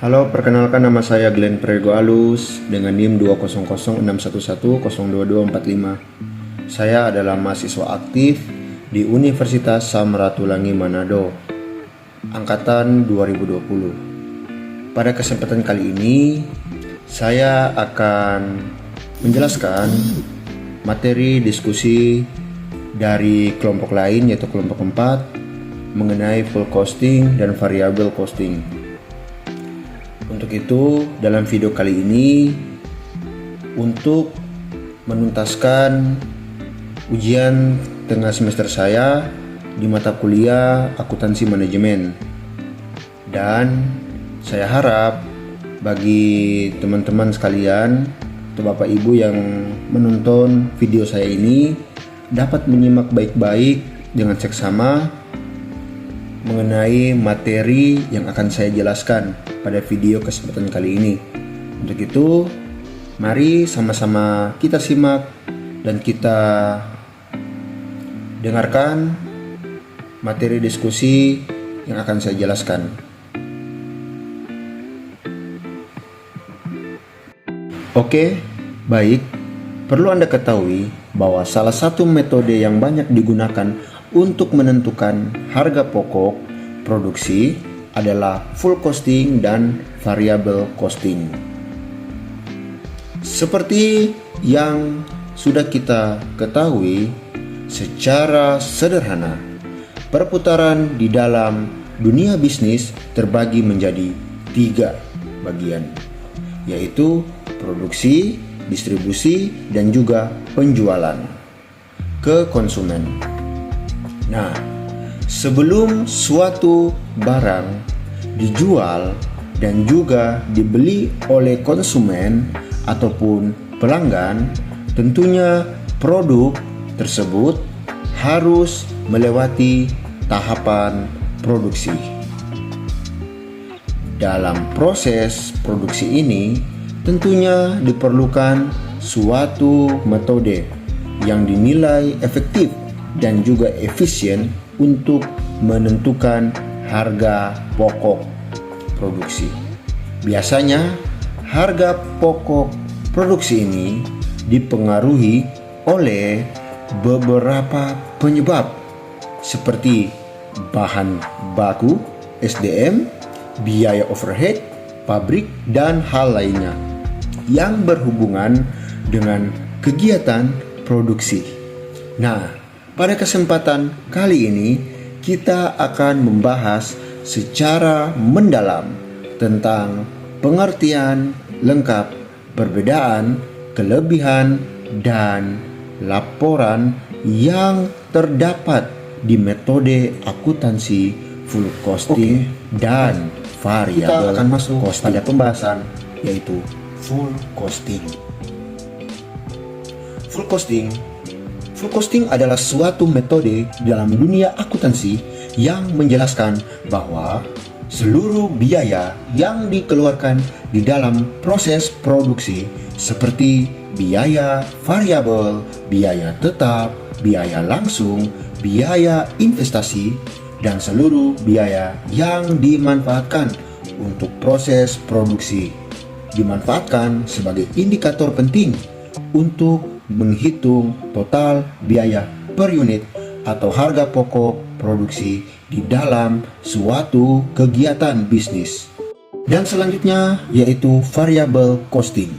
Halo, perkenalkan nama saya Glenn Prego Alus dengan NIM 2006111022245. Saya adalah mahasiswa aktif di Universitas Samratulangi Manado, angkatan 2020. Pada kesempatan kali ini, saya akan menjelaskan materi diskusi dari kelompok lain, yaitu kelompok 4, mengenai full costing dan variable costing. Untuk itu, dalam video kali ini, untuk menuntaskan ujian tengah semester saya di mata kuliah akuntansi manajemen, dan saya harap bagi teman-teman sekalian atau bapak ibu yang menonton video saya ini dapat menyimak baik-baik dengan seksama mengenai materi yang akan saya jelaskan pada video kesempatan kali ini. Untuk itu, mari sama-sama kita simak dan kita dengarkan materi diskusi yang akan saya jelaskan. Oke, baik. Perlu Anda ketahui bahwa salah satu metode yang banyak digunakan untuk menentukan harga pokok produksi adalah full costing dan variable costing. Seperti yang sudah kita ketahui, secara sederhana, perputaran di dalam dunia bisnis terbagi menjadi 3 bagian, yaitu produksi, distribusi, dan juga penjualan ke konsumen. Nah, sebelum suatu barang dijual dan juga dibeli oleh konsumen ataupun pelanggan, tentunya produk tersebut harus melewati tahapan produksi. Dalam proses produksi ini, tentunya diperlukan suatu metode yang dinilai efektif dan juga efisien untuk menentukan harga pokok produksi. Biasanya harga pokok produksi ini dipengaruhi oleh beberapa penyebab seperti bahan baku, SDM, biaya overhead, pabrik, dan hal lainnya yang berhubungan dengan kegiatan produksi. Nah, pada kesempatan kali ini, kita akan membahas secara mendalam tentang pengertian lengkap perbedaan, kelebihan, dan laporan yang terdapat di metode akuntansi full costing dan variable. Kita akan masuk pada pembahasan yaitu full costing. Full costing adalah suatu metode dalam dunia akuntansi yang menjelaskan bahwa seluruh biaya yang dikeluarkan di dalam proses produksi seperti biaya variabel, biaya tetap, biaya langsung, biaya investasi, dan seluruh biaya yang dimanfaatkan untuk proses produksi dimanfaatkan sebagai indikator penting untuk menghitung total biaya per unit atau harga pokok produksi di dalam suatu kegiatan bisnis. Dan selanjutnya yaitu variable costing.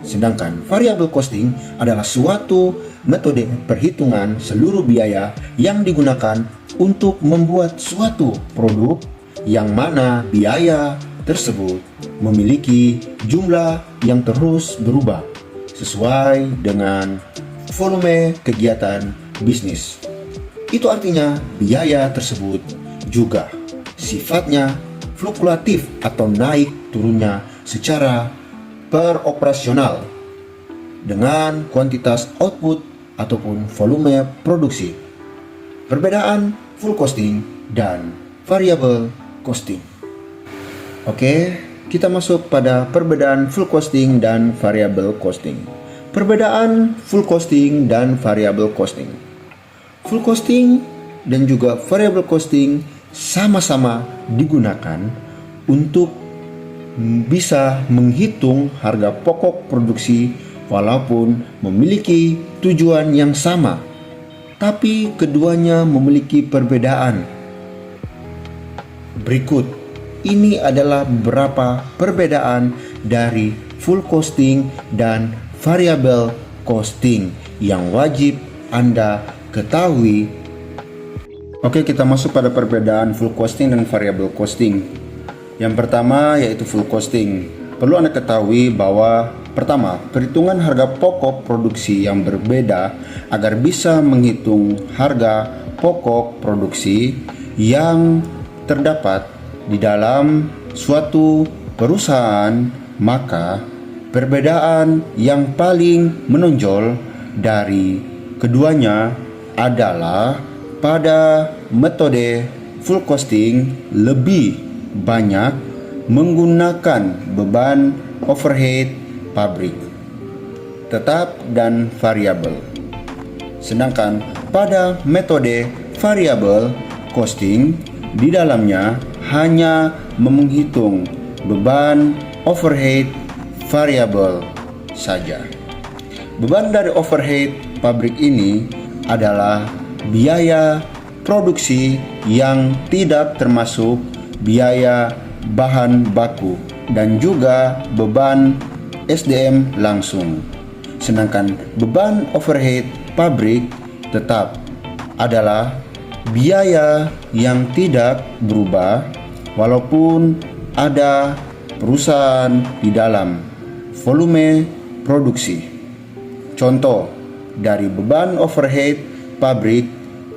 Sedangkan variable costing adalah suatu metode perhitungan seluruh biaya yang digunakan untuk membuat suatu produk yang mana biaya tersebut memiliki jumlah yang terus berubah sesuai dengan volume kegiatan bisnis. Itu artinya biaya tersebut juga sifatnya fluktuatif atau naik turunnya secara peroperasional dengan kuantitas output ataupun volume produksi. Perbedaan full costing dan variable costing. Oke, kita masuk pada perbedaan full costing dan variable costing. Perbedaan full costing dan variable costing. Full costing dan juga variable costing sama-sama digunakan untuk bisa menghitung harga pokok produksi walaupun memiliki tujuan yang sama, tapi keduanya memiliki perbedaan. Berikut ini adalah beberapa perbedaan dari full costing dan variable costing yang wajib Anda ketahui. Oke, kita masuk pada perbedaan full costing dan variable costing. Yang pertama yaitu full costing. Perlu Anda ketahui bahwa pertama, perhitungan harga pokok produksi yang berbeda agar bisa menghitung harga pokok produksi yang terdapat di dalam suatu perusahaan, maka perbedaan yang paling menonjol dari keduanya adalah pada metode full costing lebih banyak menggunakan beban overhead pabrik tetap dan variabel. Sedangkan pada metode variable costing di dalamnya hanya menghitung beban overhead variabel saja. Beban dari overhead pabrik ini adalah biaya produksi yang tidak termasuk biaya bahan baku dan juga beban SDM langsung. Sedangkan beban overhead pabrik tetap adalah biaya yang tidak berubah walaupun ada perusahaan di dalam volume produksi. Contoh dari beban overhead pabrik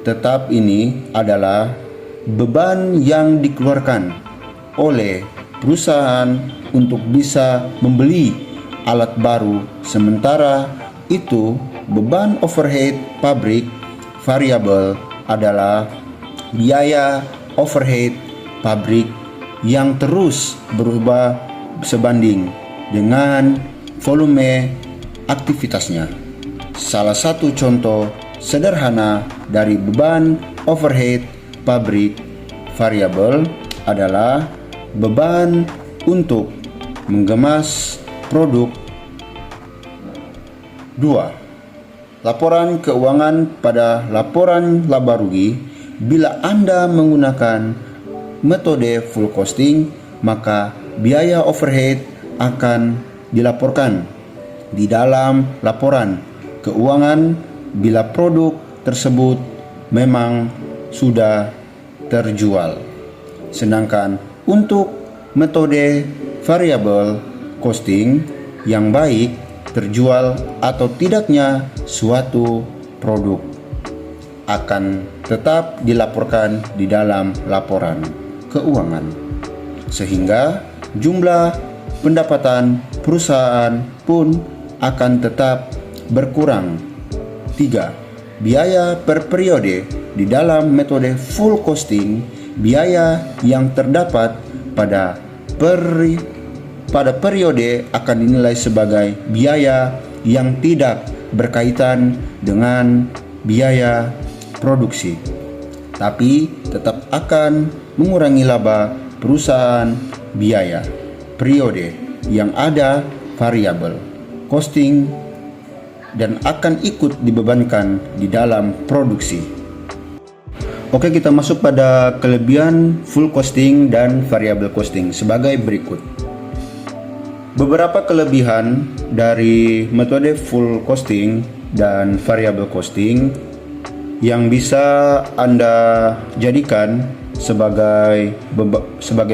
tetap ini adalah beban yang dikeluarkan oleh perusahaan untuk bisa membeli alat baru, sementara itu beban overhead pabrik variabel adalah biaya overhead pabrik yang terus berubah sebanding dengan volume aktivitasnya. Salah satu contoh sederhana dari beban overhead pabrik variabel adalah beban untuk mengemas produk. 2. Laporan keuangan pada laporan laba rugi. Bila Anda menggunakan metode full costing, maka biaya overhead akan dilaporkan di dalam laporan keuangan bila produk tersebut memang sudah terjual. Sedangkan untuk metode variable costing yang baik, terjual atau tidaknya suatu produk akan tetap dilaporkan di dalam laporan keuangan, sehingga jumlah pendapatan perusahaan pun akan tetap berkurang. 3. Biaya per periode. Di dalam metode full costing, biaya yang terdapat pada periode akan dinilai sebagai biaya yang tidak berkaitan dengan biaya produksi, tapi tetap akan mengurangi laba perusahaan. Biaya periode yang ada variabel costing dan akan ikut dibebankan di dalam produksi. Oke, kita masuk pada kelebihan full costing dan variable costing sebagai berikut. Beberapa kelebihan dari metode full costing dan variable costing yang bisa Anda jadikan sebagai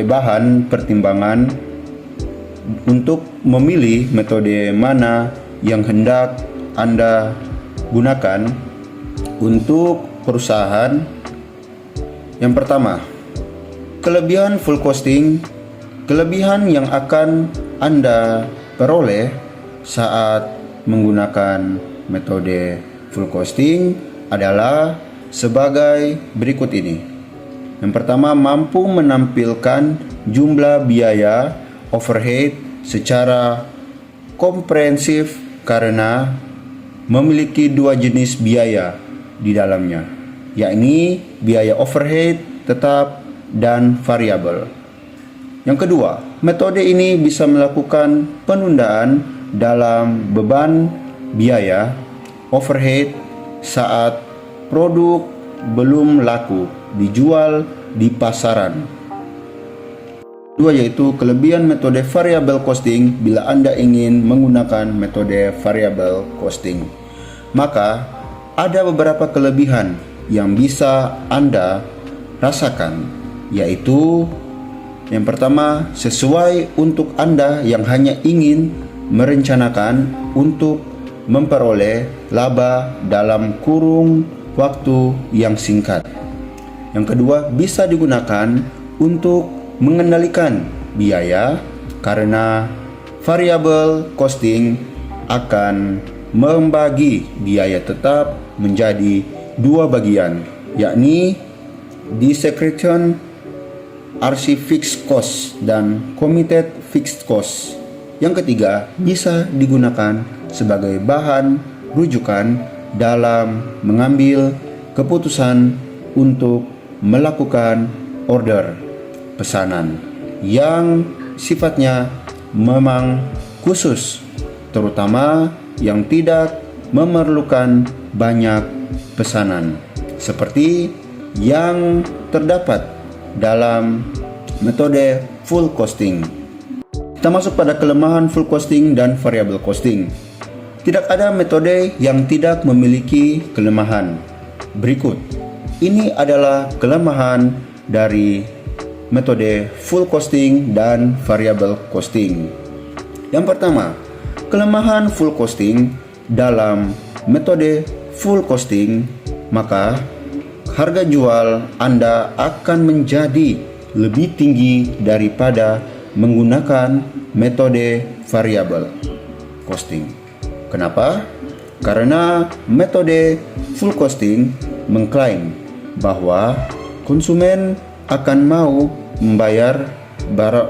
bahan pertimbangan untuk memilih metode mana yang hendak Anda gunakan untuk perusahaan. Yang pertama, kelebihan full costing. Kelebihan yang akan Anda peroleh saat menggunakan metode full costing adalah sebagai berikut ini. Yang pertama, mampu menampilkan jumlah biaya overhead secara komprehensif karena memiliki dua jenis biaya di dalamnya, yakni biaya overhead tetap dan variabel. Yang kedua, metode ini bisa melakukan penundaan dalam beban biaya overhead saat produk belum laku dijual di pasaran. Kedua yaitu kelebihan metode variable costing. Bila Anda ingin menggunakan metode variable costing, maka ada beberapa kelebihan yang bisa Anda rasakan, yaitu yang pertama, sesuai untuk Anda yang hanya ingin merencanakan untuk memperoleh laba dalam kurun waktu yang singkat. Yang kedua, bisa digunakan untuk mengendalikan biaya karena variable costing akan membagi biaya tetap menjadi dua bagian, yakni discretion RC fixed cost dan committed fixed cost. Yang ketiga, bisa digunakan sebagai bahan rujukan dalam mengambil keputusan untuk melakukan order pesanan yang sifatnya memang khusus, terutama yang tidak memerlukan banyak pesanan, seperti yang terdapat dalam metode full costing. Kita masuk pada kelemahan full costing dan variable costing. Tidak ada metode yang tidak memiliki kelemahan. Berikut, ini adalah kelemahan dari metode full costing dan variable costing. Yang pertama, kelemahan full costing. Dalam metode full costing, maka harga jual Anda akan menjadi lebih tinggi daripada menggunakan metode variable costing. Kenapa? Karena metode full costing mengklaim bahwa konsumen akan mau membayar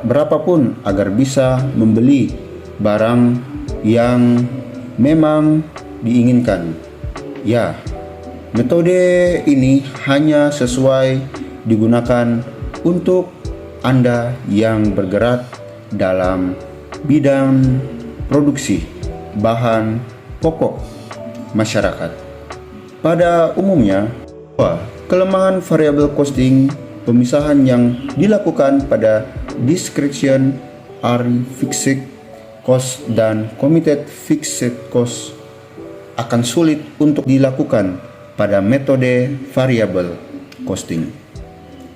berapapun agar bisa membeli barang yang memang diinginkan. Ya, metode ini hanya sesuai digunakan untuk Anda yang bergerak dalam bidang produksi bahan pokok masyarakat. Pada umumnya, kelemahan variable costing, pemisahan yang dilakukan pada discretion RC fixed cost dan committed fixed cost akan sulit untuk dilakukan pada metode variable costing.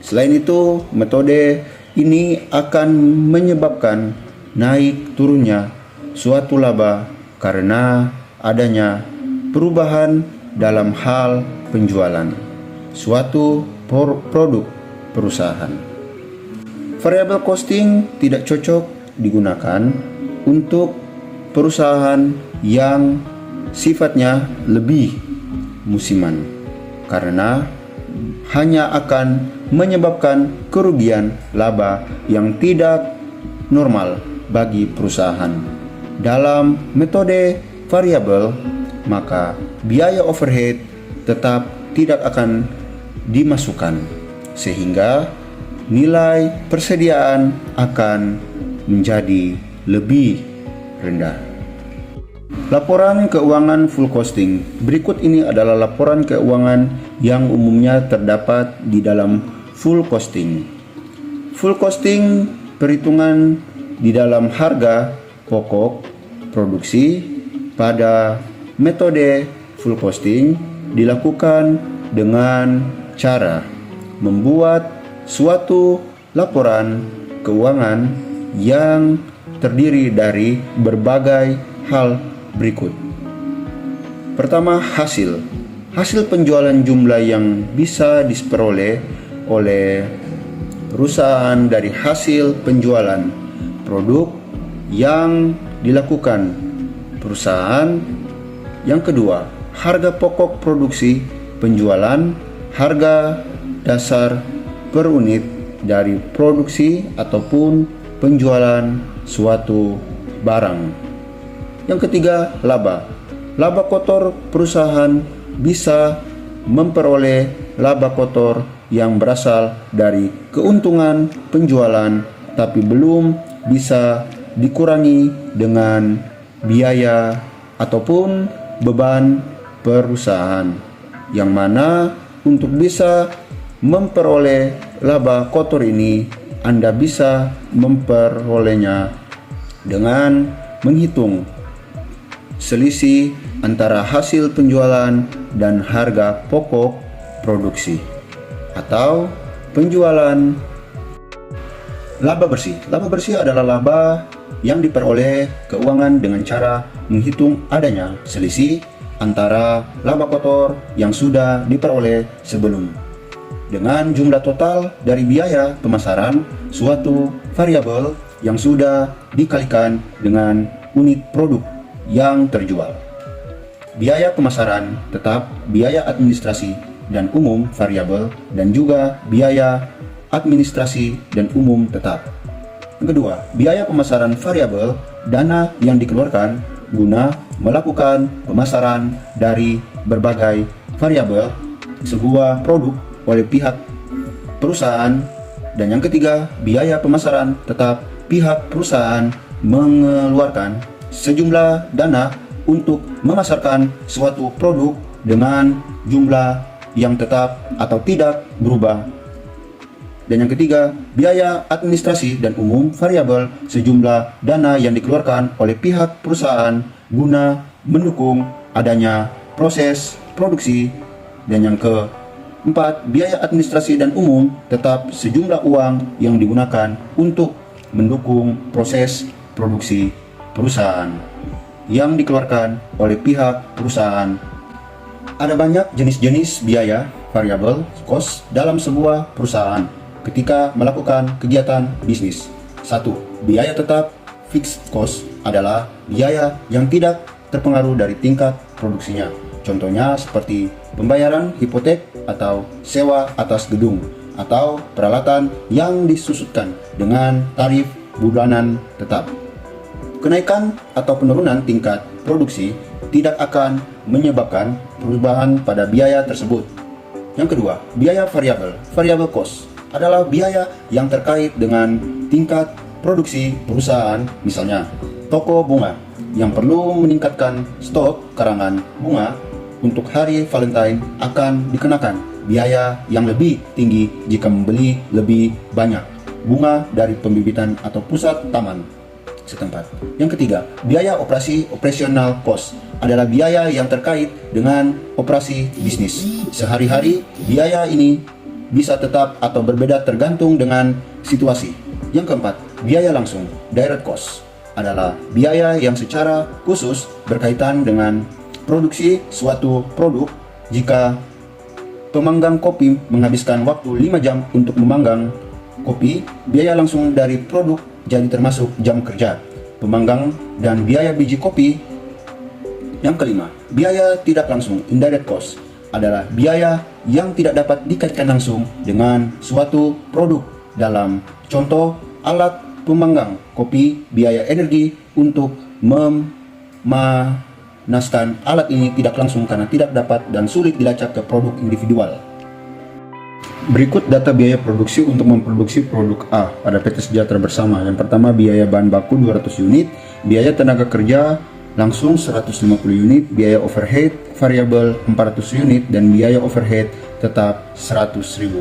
Selain itu, metode ini akan menyebabkan naik turunnya suatu laba karena adanya perubahan dalam hal penjualan suatu produk perusahaan. Variable costing tidak cocok digunakan untuk perusahaan yang sifatnya lebih musiman karena hanya akan menyebabkan kerugian laba yang tidak normal bagi perusahaan. Dalam metode variabel, maka biaya overhead tetap tidak akan dimasukkan, sehingga nilai persediaan akan menjadi lebih rendah. Laporan keuangan full costing. Berikut ini adalah laporan keuangan yang umumnya terdapat di dalam full costing. Full costing perhitungan di dalam harga pokok produksi. Pada metode full costing dilakukan dengan cara membuat suatu laporan keuangan yang terdiri dari berbagai hal berikut. Pertama, hasil penjualan jumlah yang bisa diperoleh oleh perusahaan dari hasil penjualan produk yang dilakukan perusahaan. Yang kedua, harga pokok produksi penjualan, harga dasar per unit dari produksi ataupun penjualan suatu barang. Yang ketiga, laba kotor perusahaan bisa memperoleh laba kotor yang berasal dari keuntungan penjualan tapi belum bisa dikurangi dengan biaya ataupun beban perusahaan, yang mana untuk bisa memperoleh laba kotor ini Anda bisa memperolehnya dengan menghitung selisih antara hasil penjualan dan harga pokok produksi atau penjualan. Laba bersih. Laba bersih adalah laba yang diperoleh keuangan dengan cara menghitung adanya selisih antara laba kotor yang sudah diperoleh sebelum dengan jumlah total dari biaya pemasaran suatu variabel yang sudah dikalikan dengan unit produk yang terjual. Biaya pemasaran tetap, biaya administrasi dan umum variabel, dan juga biaya administrasi dan umum tetap. Yang kedua, biaya pemasaran variabel, dana yang dikeluarkan guna melakukan pemasaran dari berbagai variabel sebuah produk oleh pihak perusahaan. Dan yang ketiga, biaya pemasaran tetap, pihak perusahaan mengeluarkan sejumlah dana untuk memasarkan suatu produk dengan jumlah yang tetap atau tidak berubah. Dan yang ketiga, biaya administrasi dan umum variabel, sejumlah dana yang dikeluarkan oleh pihak perusahaan guna mendukung adanya proses produksi. Dan yang keempat, biaya administrasi dan umum tetap, sejumlah uang yang digunakan untuk mendukung proses produksi perusahaan yang dikeluarkan oleh pihak perusahaan. Ada banyak jenis-jenis biaya variabel cost dalam sebuah perusahaan ketika melakukan kegiatan bisnis. 1. Biaya tetap fixed cost adalah biaya yang tidak terpengaruh dari tingkat produksinya. Contohnya seperti pembayaran hipotek atau sewa atas gedung atau peralatan yang disusutkan dengan tarif bulanan tetap. Kenaikan atau penurunan tingkat produksi tidak akan menyebabkan perubahan pada biaya tersebut. Yang kedua, biaya variabel. Variable cost adalah biaya yang terkait dengan tingkat produksi perusahaan, misalnya toko bunga yang perlu meningkatkan stok karangan bunga untuk hari Valentine akan dikenakan biaya yang lebih tinggi jika membeli lebih banyak bunga dari pembibitan atau pusat taman setempat. Yang ketiga, biaya operasional cost adalah biaya yang terkait dengan operasi bisnis sehari-hari. Biaya ini bisa tetap atau berbeda tergantung dengan situasi. Yang keempat, biaya langsung direct cost adalah biaya yang secara khusus berkaitan dengan produksi suatu produk. Jika pemanggang kopi menghabiskan waktu 5 jam untuk memanggang kopi, biaya langsung dari produk jadi termasuk jam kerja pemanggang dan biaya biji kopi. Yang kelima, biaya tidak langsung indirect cost adalah biaya yang tidak dapat dikaitkan langsung dengan suatu produk. Dalam contoh alat pemanggang kopi, biaya energi untuk memanaskan alat ini tidak langsung karena tidak dapat dan sulit dilacak ke produk individual. Berikut data biaya produksi untuk memproduksi produk A pada PT Sejahtera Bersama. Yang pertama, biaya bahan baku 200 unit, biaya tenaga kerja langsung 150 unit, biaya overhead variabel 400 unit, dan biaya overhead tetap 100.000.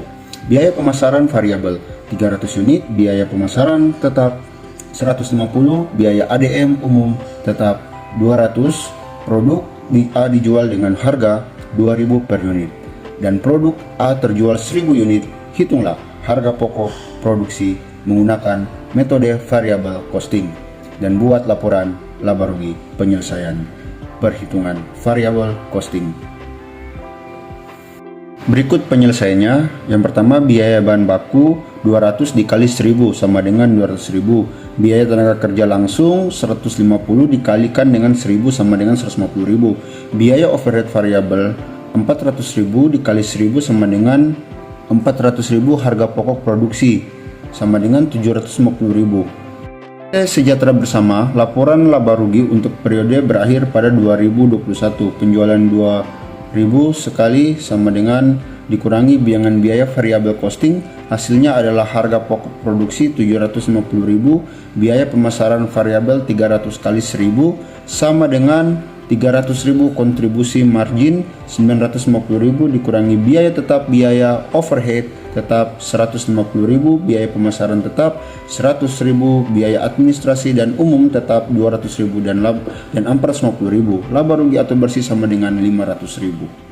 Biaya pemasaran variabel 300 unit, biaya pemasaran tetap 150, biaya ADM umum tetap 200. Produk A dijual dengan harga 2.000 per unit dan produk A terjual 1.000 unit. Hitunglah harga pokok produksi menggunakan metode variable costing dan buat laporan laba rugi penyelesaian perhitungan variable costing. Berikut penyelesaiannya. Yang pertama, biaya bahan baku 200 dikali 1000 sama dengan 200.000. Biaya tenaga kerja langsung 150 dikalikan dengan 1000 sama dengan 150.000. Biaya overhead variabel 400.000 dikali 1000 sama dengan 400.000. Harga pokok produksi sama dengan 750.000. Sejahtera Bersama, laporan laba rugi untuk periode berakhir pada 2021. Penjualan 2000 sekali sama dengan dikurangi bilangan biaya variabel costing, hasilnya adalah harga pokok produksi 750.000, biaya pemasaran variabel 300 kali 1000 sama dengan 300.000 kontribusi margin 950.000 dikurangi biaya tetap, biaya overhead tetap 150.000, biaya pemasaran tetap 100.000, biaya administrasi dan umum tetap 200.000 dan ampar 50.000. Laba rugi atau bersih sama dengan 500.000.